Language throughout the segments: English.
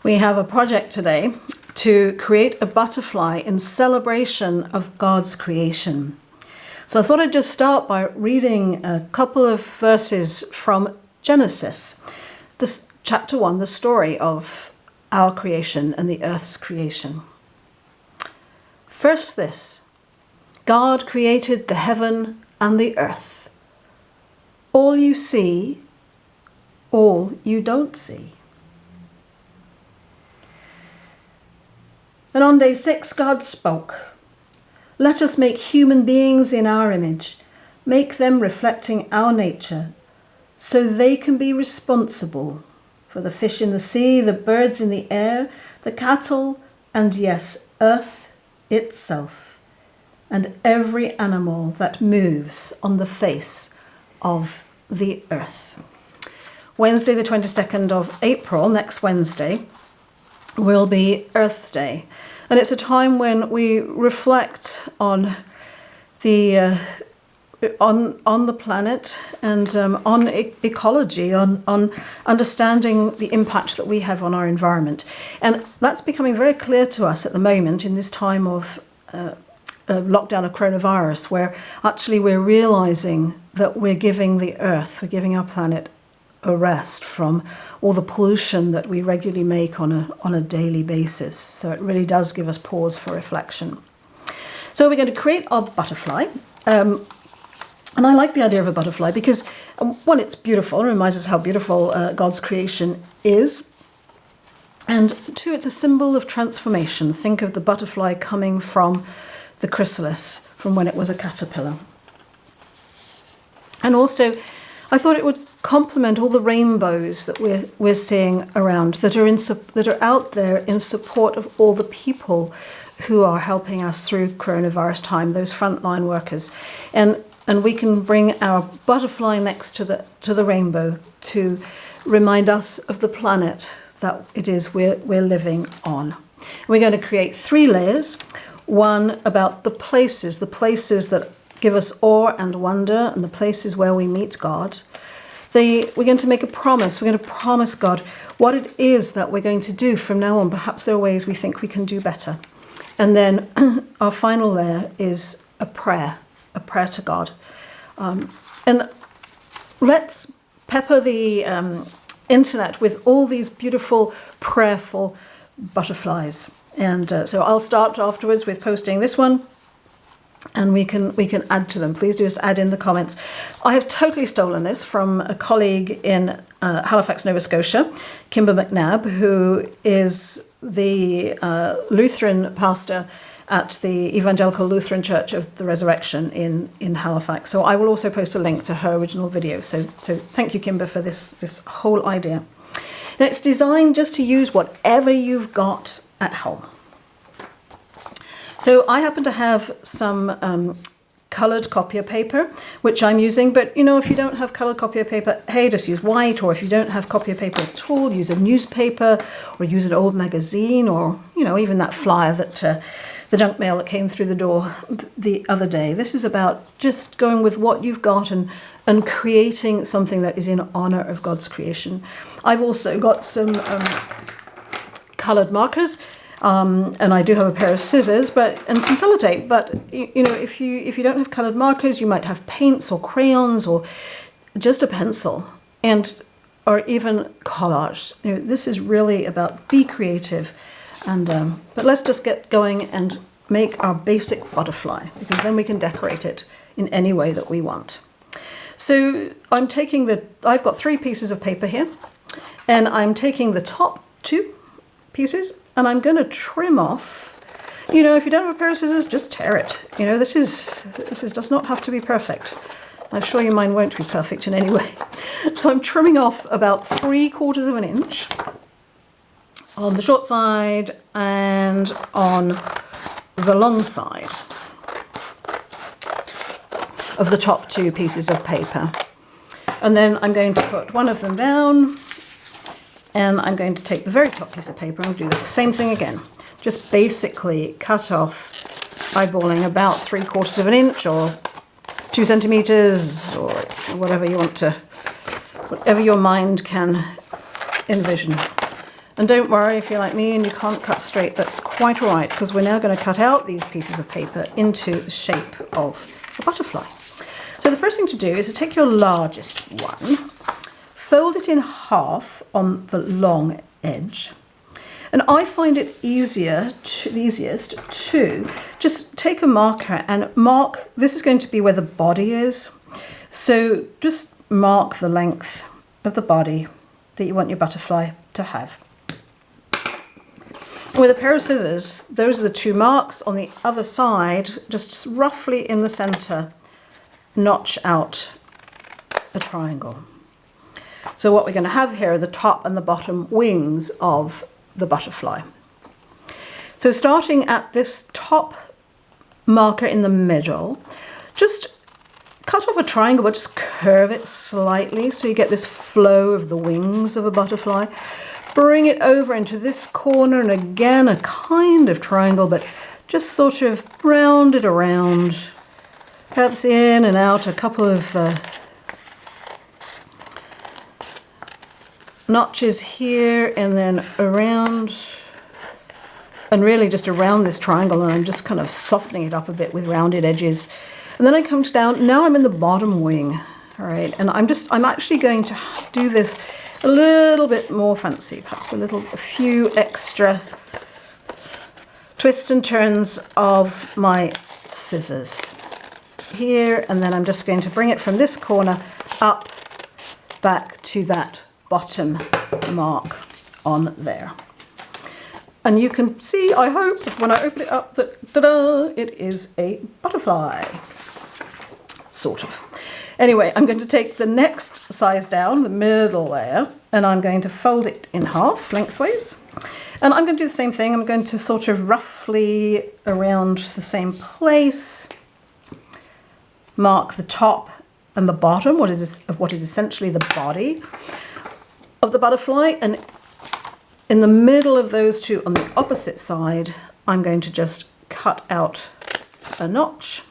We have a project today to create a butterfly in celebration of God's creation. So I thought I'd just start by reading a couple of verses from Genesis, this chapter 1, the story of our creation and the earth's creation. First this, God created the heaven and the earth. All you see, all you don't see. And on day 6, God spoke, "Let us make human beings in our image, make them reflecting our nature, so they can be responsible for the fish in the sea, the birds in the air, the cattle, and yes, earth itself, and every animal that moves on the face of the earth." Wednesday, the 22nd of April, next Wednesday, will be Earth Day. And it's a time when we reflect on the on the planet and on ecology, on understanding the impact that we have on our environment. And that's becoming very clear to us at the moment in this time of lockdown of coronavirus, where actually we're realizing that we're giving the earth, we're giving our planet a rest from all the pollution that we regularly make on a daily basis. So it really does give us pause for reflection. So we're going to create our butterfly. And I like the idea of a butterfly because, one, it's beautiful. It reminds us how beautiful God's creation is. And two, it's a symbol of transformation. Think of the butterfly coming from the chrysalis, from when it was a caterpillar. And also, I thought it would complement all the rainbows that we're seeing around, that are out there in support of all the people who are helping us through coronavirus time, those frontline workers. And we can bring our butterfly next to the rainbow to remind us of the planet that it is we're living on. We're going to create 3 layers. One about the places that give us awe and wonder, and the places where we meet God. We're going to make a promise. We're going to promise God what it is that we're going to do from now on. Perhaps there are ways we think we can do better. And then our final layer is a prayer to God. And let's pepper the internet with all these beautiful, prayerful butterflies. And so I'll start afterwards with posting this one. And we can add to them. Please do just add in the comments. I have totally stolen this from a colleague in Halifax, Nova Scotia, Kimber McNabb, who is the Lutheran pastor at the Evangelical Lutheran Church of the Resurrection in Halifax. So I will also post a link to her original video. So thank you, Kimber, for this whole idea. Now, it's designed just to use whatever you've got at home. So I happen to have some coloured copier paper, which I'm using. But, if you don't have coloured copier paper, hey, just use white. Or if you don't have copier paper at all, use a newspaper or use an old magazine or, even that flyer that the junk mail that came through the door the other day. This is about just going with what you've got and creating something that is in honour of God's creation. I've also got some coloured markers. And I do have a pair of scissors, and some sellotape. But if you don't have coloured markers, you might have paints or crayons or just a pencil, or even collage. This is really about be creative, but let's just get going and make our basic butterfly, because then we can decorate it in any way that we want. So I've got 3 pieces of paper here, and I'm taking the top 2 pieces. And I'm going to trim off. If you don't have a pair of scissors, just tear it. This does not have to be perfect. I assure you mine won't be perfect in any way. So I'm trimming off about 3/4 of an inch on the short side and on the long side of the top 2 pieces of paper. And then I'm going to put one of them down. And I'm going to take the very top piece of paper and do the same thing again. Just basically cut off, eyeballing about 3/4 of an inch or 2 centimeters or whatever you want to, whatever your mind can envision. And don't worry if you're like me and you can't cut straight, that's quite all right, because we're now going to cut out these pieces of paper into the shape of a butterfly. So the first thing to do is to take your largest one, fold it in half on the long edge. And I find it easiest to just take a marker and mark, this is going to be where the body is. So just mark the length of the body that you want your butterfly to have. With a pair of scissors, those are the two marks. On the other side, just roughly in the center, notch out a triangle. So what we're going to have here are the top and the bottom wings of the butterfly. So starting at this top marker in the middle, just cut off a triangle, but just curve it slightly so you get this flow of the wings of a butterfly. Bring it over into this corner, and again a kind of triangle, but just sort of round it around, perhaps in and out a couple of notches here and then around, and really just around this triangle, and I'm just kind of softening it up a bit with rounded edges. And then I come down, now I'm in the bottom wing, all right, and I'm actually going to do this a little bit more fancy, perhaps a few extra twists and turns of my scissors here, and then I'm just going to bring it from this corner up back to that bottom mark on there. And you can see, I hope, when I open it up, that ta-da, it is a butterfly, sort of. Anyway, I'm going to take the next size down, the middle layer, and I'm going to fold it in half lengthways. And I'm going to do the same thing. I'm going to sort of roughly around the same place, mark the top and the bottom, what is essentially the body of the butterfly. And in the middle of those two on the opposite side, I'm going to just cut out a notch.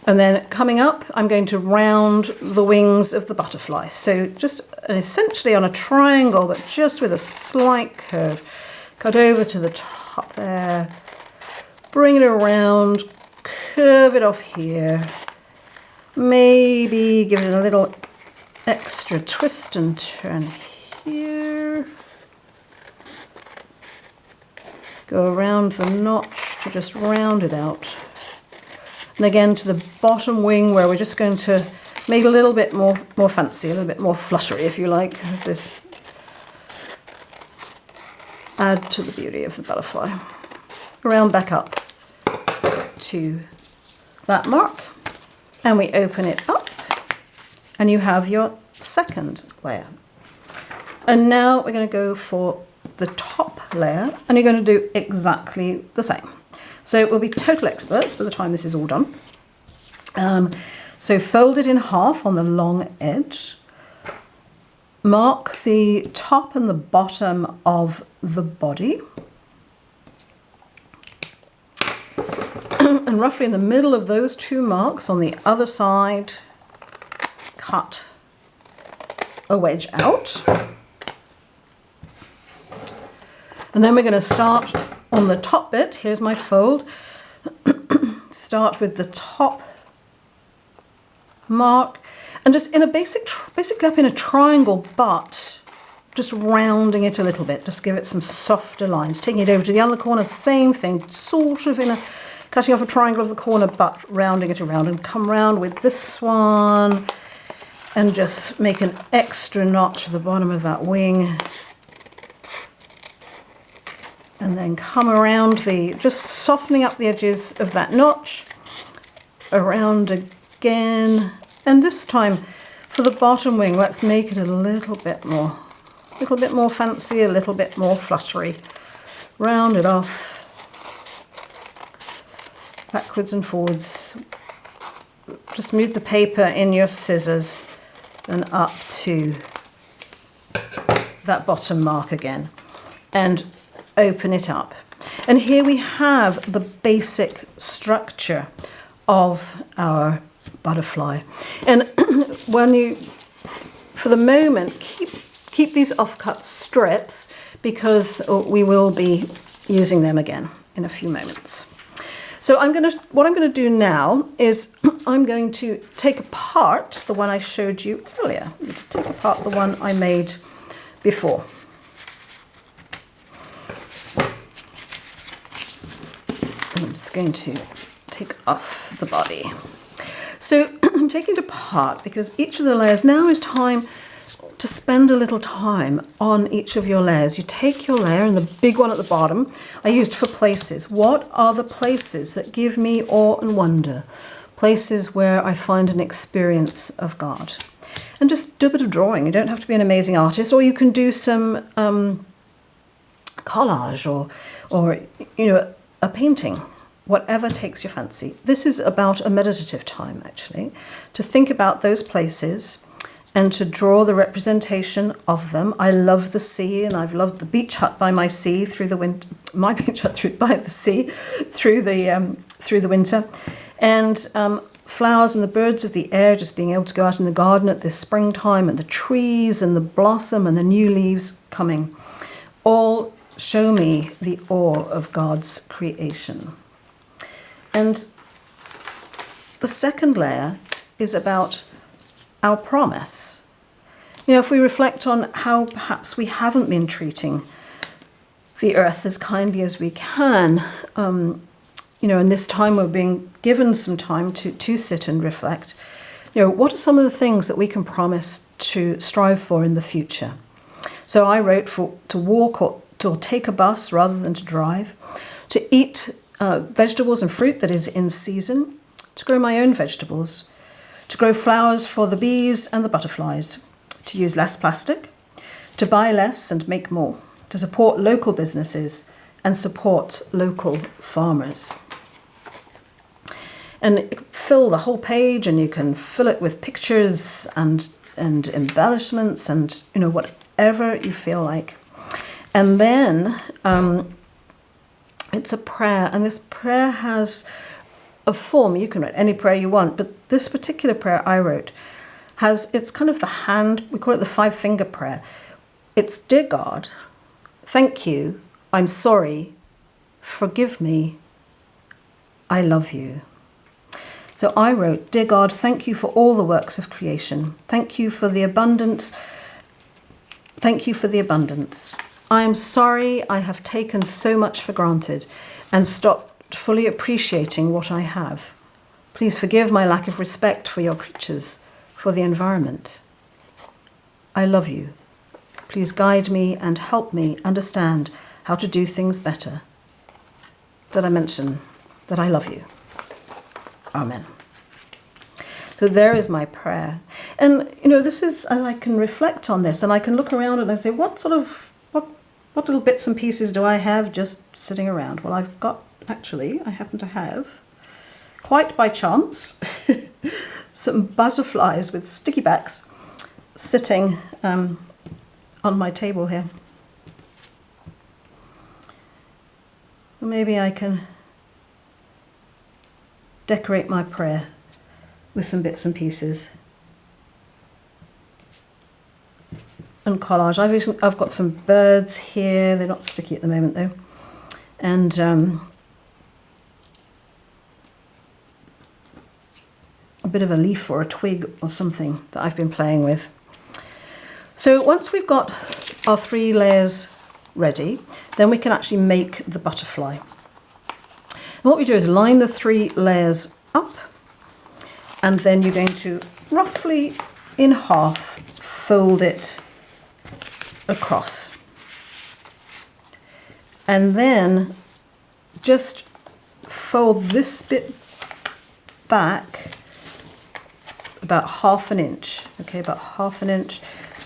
And then coming up, I'm going to round the wings of the butterfly. So just essentially on a triangle, but just with a slight curve. Cut over to the top there, bring it around, curve it off here. Maybe give it a little extra twist and turn here. Go around the notch to just round it out. And again to the bottom wing, where we're just going to make it a little bit more fancy, a little bit more fluttery, if you like, as this add to the beauty of the butterfly. Round back up to that mark, and we open it up, and you have your second layer. And now we're going to go for the top layer, and you're going to do exactly the same. So we'll be total experts by the time this is all done. So fold it in half on the long edge. Mark the top and the bottom of the body. And roughly in the middle of those two marks on the other side, cut a wedge out. And then we're going to start on the top bit. Here's my fold. Start with the top mark, and just in a basically up in a triangle, but just rounding it a little bit. Just give it some softer lines. Taking it over to the other corner, same thing, sort of in a cutting off a triangle of the corner, but rounding it around, and come round with this one, and just make an extra notch at the bottom of that wing. And then come around just softening up the edges of that notch, around again, and this time for the bottom wing, let's make it a little bit more fancy, a little bit more fluttery. Round it off, backwards and forwards. Just move the paper in your scissors and up to that bottom mark again, and open it up. And here we have the basic structure of our butterfly. And for the moment, keep these offcut strips because we will be using them again in a few moments. So what I'm going to do now is I'm going to take apart the one I showed you earlier. Take apart the one I made before. And I'm just going to take off the body. So I'm taking it apart because each of the layers, now is time to spend a little time on each of your layers. You take your layer, and the big one at the bottom I used for places. What are the places that give me awe and wonder? Places where I find an experience of God. And just do a bit of drawing. You don't have to be an amazing artist, or you can do some collage or a painting. Whatever takes your fancy. This is about a meditative time, actually, to think about those places and to draw the representation of them. I love the sea, and I've loved the beach hut by my sea through the winter. My beach hut by the sea through the winter, and flowers and the birds of the air. Just being able to go out in the garden at this springtime, and the trees and the blossom and the new leaves coming, all show me the awe of God's creation. And the second layer is about our promise. If we reflect on how perhaps we haven't been treating the earth as kindly as we can, in this time we're being given some time to sit and reflect. What are some of the things that we can promise to strive for in the future? So I wrote to walk or to take a bus rather than to drive, to eat vegetables and fruit that is in season, to grow my own vegetables, to grow flowers for the bees and the butterflies, to use less plastic, to buy less and make more, to support local businesses and support local farmers. And fill the whole page, and you can fill it with pictures and embellishments and whatever you feel like. And then it's a prayer, and this prayer has a form. You can write any prayer you want, but this particular prayer I wrote it's kind of the hand, we call it the 5-finger prayer. It's, dear God, thank you, I'm sorry, forgive me, I love you. So I wrote, dear God, thank you for all the works of creation. Thank you for the abundance. Thank you for the abundance. I am sorry I have taken so much for granted and stopped fully appreciating what I have. Please forgive my lack of respect for your creatures, for the environment. I love you. Please guide me and help me understand how to do things better. Did I mention that I love you? Amen. So there is my prayer. And, this is, as I can reflect on this, and I can look around and I say, what little bits and pieces do I have just sitting around? Well, I happen to have, quite by chance, some butterflies with sticky backs sitting on my table here. Maybe I can decorate my prayer with some bits and pieces. And collage. I've got some birds here. They're not sticky at the moment though. And a bit of a leaf or a twig or something that I've been playing with. So once we've got our 3 layers ready, then we can actually make the butterfly. And what we do is line the 3 layers up, and then you're going to roughly in half fold it across. And then just fold this bit back about ½ an inch, okay, about ½ an inch,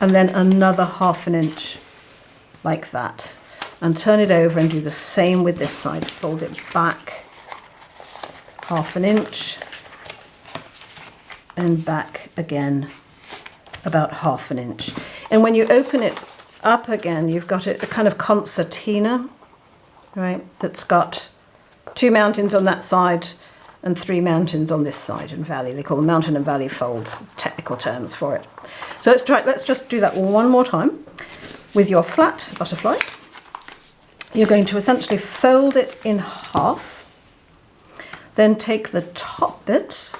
and then another ½ an inch like that. And turn it over and do the same with this side. Fold it back ½ an inch and back again about ½ an inch. And when you open it up again, you've got a kind of concertina, right, that's got 2 mountains on that side and 3 mountains on this side and valley. They call them mountain and valley folds, technical terms for it. So let's just do that one more time. with your flat butterfly, you're going to essentially fold it in half, then take the top bit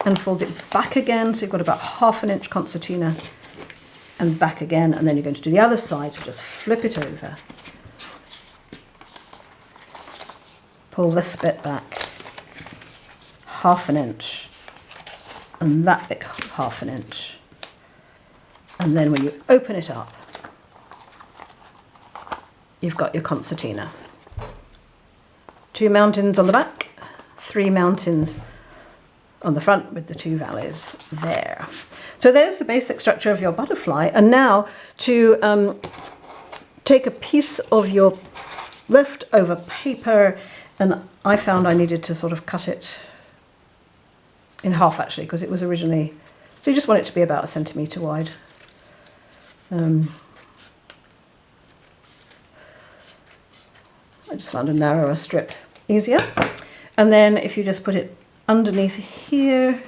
and fold it back again, so you've got about 1/2 inch concertina, and back again, and then you're going to do the other side, so just flip it over. Pull this bit back 1/2 inch, and that bit 1/2 inch. And then when you open it up, you've got your concertina. 2 mountains on the back, 3 mountains on the front with the 2 valleys there. So there's the basic structure of your butterfly. And now to take a piece of your leftover paper, and I found I needed to sort of cut it in half actually, because it was originally, so you just want it to be about 1 centimetre wide. I just found a narrower strip easier. And then if you just put it underneath here,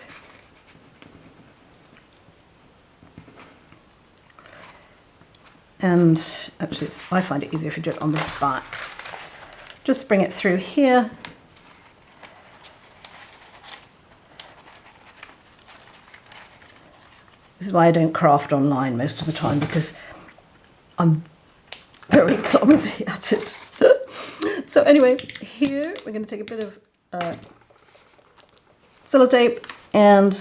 and actually I find it easier if you do it on the back. Just bring it through here. This is why I don't craft online most of the time, because I'm very clumsy at it. So anyway, here we're going to take a bit of sellotape and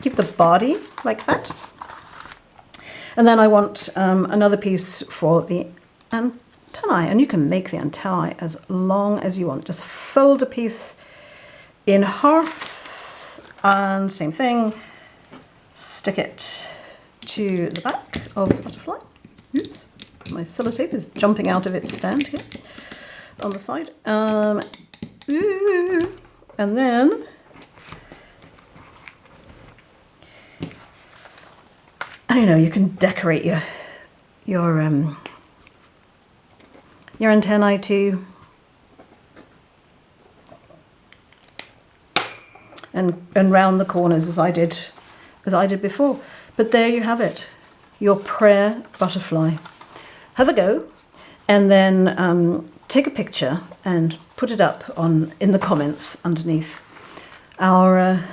keep the body like that. And then I want another piece for the antennae, and you can make the antennae as long as you want. Just fold a piece in half, and same thing, stick it to the back of the butterfly. Oops, my sellotape is jumping out of its stand here on the side. And then I don't know, you can decorate your antennae too, and round the corners as I did before. But there you have it, your prayer butterfly. Have a go, and then take a picture and put it up in the comments underneath on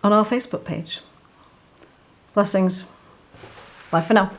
our Facebook page. Blessings. Bye for now.